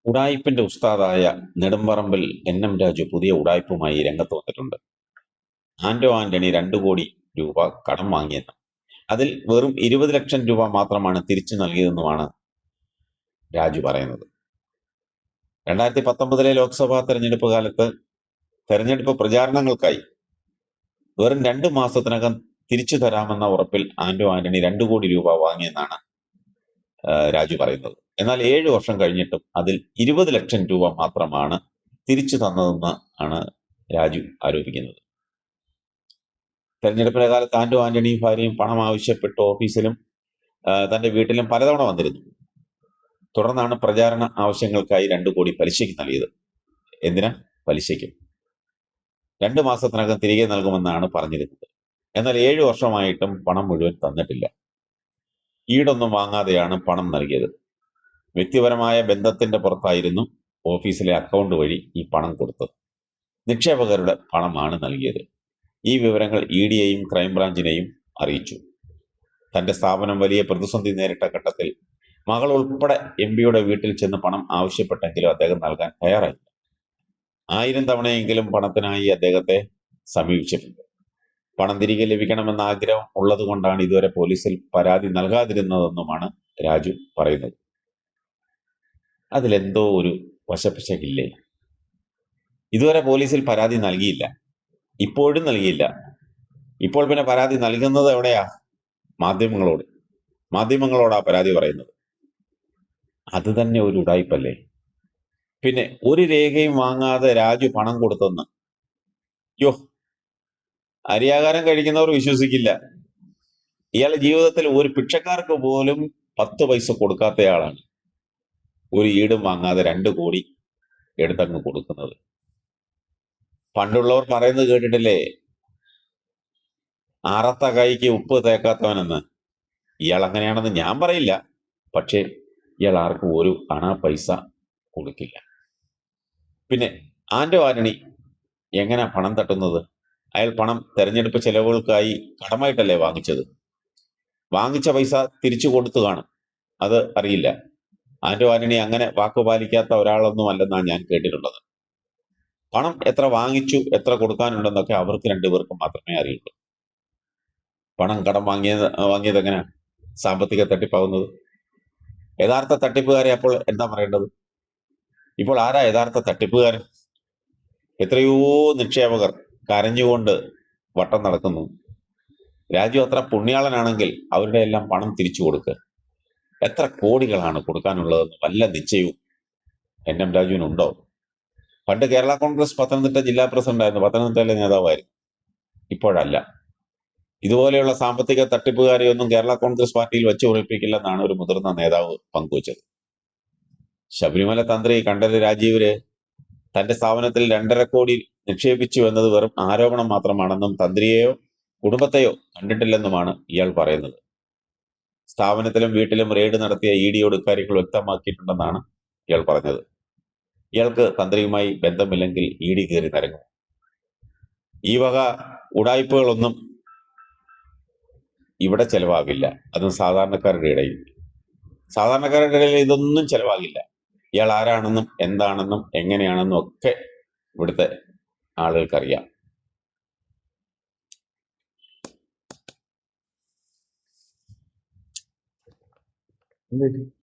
ഉഡായിപ്പിന്റെ ഉസ്താദായ നെടുമ്പറമ്പിൽ എൻ.എം. രാജു പുതിയ ഉഡായിപ്പുമായി രംഗത്ത് വന്നിട്ടുണ്ട്. ആന്റോ ആന്റണി 2 കോടി രൂപ കടം വാങ്ങിയെന്നും അതിൽ വെറും 20 ലക്ഷം രൂപ മാത്രമാണ് തിരിച്ചു നൽകിയതെന്നുമാണ് രാജു പറയുന്നത്. 2019 ലോക്സഭാ തെരഞ്ഞെടുപ്പ് കാലത്ത് തെരഞ്ഞെടുപ്പ് പ്രചാരണങ്ങൾക്കായി വെറും 2 മാസത്തിനകം തിരിച്ചു തരാമെന്ന ഉറപ്പിൽ ആന്റോ ആന്റണി 2 കോടി രൂപ വാങ്ങിയെന്നാണ് രാജു പറയുന്നത്. എന്നാൽ 7 വർഷം കഴിഞ്ഞിട്ടും അതിൽ 20 ലക്ഷം രൂപ മാത്രമാണ് തിരിച്ചു തന്നതെന്ന് ആണ് രാജു ആരോപിക്കുന്നത്. തെരഞ്ഞെടുപ്പിന്റെ കാലത്ത് ആന്റോ ആന്റണിയും ഭാര്യയും പണം ആവശ്യപ്പെട്ട് ഓഫീസിലും തന്റെ വീട്ടിലും പലതവണ വന്നിരുന്നു. തുടർന്നാണ് പ്രചാരണ ആവശ്യങ്ങൾക്കായി 2 കോടി പലിശയ്ക്ക് നൽകിയത്. എന്തിനാ? പലിശയ്ക്കും. 2 മാസത്തിനകം തിരികെ നൽകുമെന്നാണ് പറഞ്ഞിരുന്നത്. എന്നാൽ 7 വർഷമായിട്ടും പണം മുഴുവൻ തന്നിട്ടില്ല. ഈടൊന്നും വാങ്ങാതെയാണ് പണം നൽകിയത്. വ്യക്തിപരമായ ബന്ധത്തിന്റെ പുറത്തായിരുന്നു ഓഫീസിലെ അക്കൗണ്ട് വഴി ഈ പണം കൊടുത്തത്. നിക്ഷേപകരുടെ പണമാണ് നൽകിയത്. ഈ വിവരങ്ങൾ ഇഡിയെയും ക്രൈംബ്രാഞ്ചിനെയും അറിയിച്ചു. തന്റെ സ്ഥാപനം വലിയ പ്രതിസന്ധി നേരിട്ട ഘട്ടത്തിൽ മകൾ ഉൾപ്പെടെ എംപിയുടെ വീട്ടിൽ ചെന്ന് പണം ആവശ്യപ്പെട്ടെങ്കിലും അദ്ദേഹം നൽകാൻ തയ്യാറായില്ല. 1000 തവണയെങ്കിലും പണത്തിനായി അദ്ദേഹത്തെ സമീപിച്ചിട്ടുണ്ട്. പണം തിരികെ ലഭിക്കണമെന്ന ആഗ്രഹം ഉള്ളതുകൊണ്ടാണ് ഇതുവരെ പോലീസിൽ പരാതി നൽകാതിരുന്നതെന്നുമാണ് രാജു പറയുന്നത്. അതിലെന്തോ ഒരു വശപ്പിശകില്ലേ? ഇതുവരെ പോലീസിൽ പരാതി നൽകിയില്ല, ഇപ്പോഴും നൽകിയില്ല. ഇപ്പോൾ പിന്നെ പരാതി നൽകുന്നത് എവിടെയാ? മാധ്യമങ്ങളോടാ പരാതി പറയുന്നത്. അത് തന്നെ ഒരു ഉടായിപ്പല്ലേ? പിന്നെ ഒരു രേഖയും വാങ്ങാതെ രാജു പണം കൊടുത്തെന്ന് അരിയാഹാരം കഴിക്കുന്നവർ വിശ്വസിക്കില്ല. ഇയാളുടെ ജീവിതത്തിൽ ഒരു ഭിക്ഷക്കാർക്ക് പോലും 10 പൈസ കൊടുക്കാത്തയാളാണ് ഒരു ഈടും വാങ്ങാതെ 2 കോടി എടുത്തങ്ങ് കൊടുക്കുന്നത്. പണ്ടുള്ളവർ പറയുന്നത് കേട്ടിട്ടില്ലേ, അറത്ത കൈക്ക് ഉപ്പ് തേക്കാത്തവനെന്ന്. ഇയാൾ അങ്ങനെയാണെന്ന് ഞാൻ പറയില്ല, പക്ഷേ ഇയാൾ ആർക്കും ഒരു അണ പൈസ കൊടുക്കില്ല. പിന്നെ ആന്റോ ആന്റണി എങ്ങനെ പണം തട്ടുന്നത്? അയാൾ പണം തെരഞ്ഞെടുപ്പ് ചെലവുകൾക്കായി കടമായിട്ടല്ലേ വാങ്ങിച്ചത്. വാങ്ങിച്ച പൈസ തിരിച്ചു കൊടുത്തു കാണും, അത് അറിയില്ല. ആന്റോ ആന്റണി അങ്ങനെ വാക്കുപാലിക്കാത്ത ഒരാളൊന്നും അല്ലെന്നാണ് ഞാൻ കേട്ടിട്ടുള്ളത്. പണം എത്ര വാങ്ങിച്ചു, എത്ര കൊടുക്കാനുണ്ടെന്നൊക്കെ അവർക്ക് 2 പേർക്കും മാത്രമേ അറിയുള്ളൂ. പണം കടം വാങ്ങിയത് എങ്ങനെ സാമ്പത്തിക തട്ടിപ്പാവുന്നത്? യഥാർത്ഥ തട്ടിപ്പുകാരെ അപ്പോൾ എന്താ പറയേണ്ടത്? ഇപ്പോൾ ആരാ യഥാർത്ഥ തട്ടിപ്പുകാരൻ? എത്രയോ നിക്ഷേപകർ കരഞ്ഞുകൊണ്ട് വട്ടം നടക്കുന്നു. രാജു അത്ര പുണ്യാളനാണെങ്കിൽ അവരുടെ എല്ലാം പണം തിരിച്ചു കൊടുക്കുക. എത്ര കോടികളാണ് കൊടുക്കാനുള്ളതെന്ന് വല്ല നിശ്ചയവും എൻ.എം. രാജുവിനുണ്ടോ? പണ്ട് കേരള കോൺഗ്രസ് പത്തനംതിട്ട ജില്ലാ പ്രസിഡന്റ് ആയിരുന്നു, പത്തനംതിട്ടയിലെ നേതാവായിരുന്നു. ഇപ്പോഴല്ല. ഇതുപോലെയുള്ള സാമ്പത്തിക തട്ടിപ്പുകാരെയൊന്നും കേരള കോൺഗ്രസ് പാർട്ടിയിൽ വെച്ച് ഒളിപ്പിക്കില്ലെന്നാണ് ഒരു മുതിർന്ന നേതാവ് പങ്കുവച്ചത്. ശബരിമല തന്ത്രി കണ്ഠര് രാജീവര് തന്റെ സ്ഥാപനത്തിൽ 2.5 കോടി നിക്ഷേപിച്ചു എന്നത് വെറും ആരോപണം മാത്രമാണെന്നും തന്ത്രിയെയോ കുടുംബത്തെയോ കണ്ടിട്ടില്ലെന്നുമാണ് ഇയാൾ പറയുന്നത്. സ്ഥാപനത്തിലും വീട്ടിലും റെയ്ഡ് നടത്തിയ ഇഡിയോട് ഇക്കാര്യങ്ങൾ വ്യക്തമാക്കിയിട്ടുണ്ടെന്നാണ് ഇയാൾ പറഞ്ഞത്. ഇയാൾക്ക് തന്ത്രിയുമായി ബന്ധമില്ലെങ്കിൽ ഇഡി കയറി നിരങ്ങും. ഈ വക ഉടായ്പകളൊന്നും ഇവിടെ ചെലവാകില്ല. അതും സാധാരണക്കാരുടെ ഇടയിൽ ഇതൊന്നും ചെലവാകില്ല. ഇയാൾ ആരാണെന്നും എന്താണെന്നും എങ്ങനെയാണെന്നും ഒക്കെ ഇവിടുത്തെ ആളുകൾക്കറിയാം.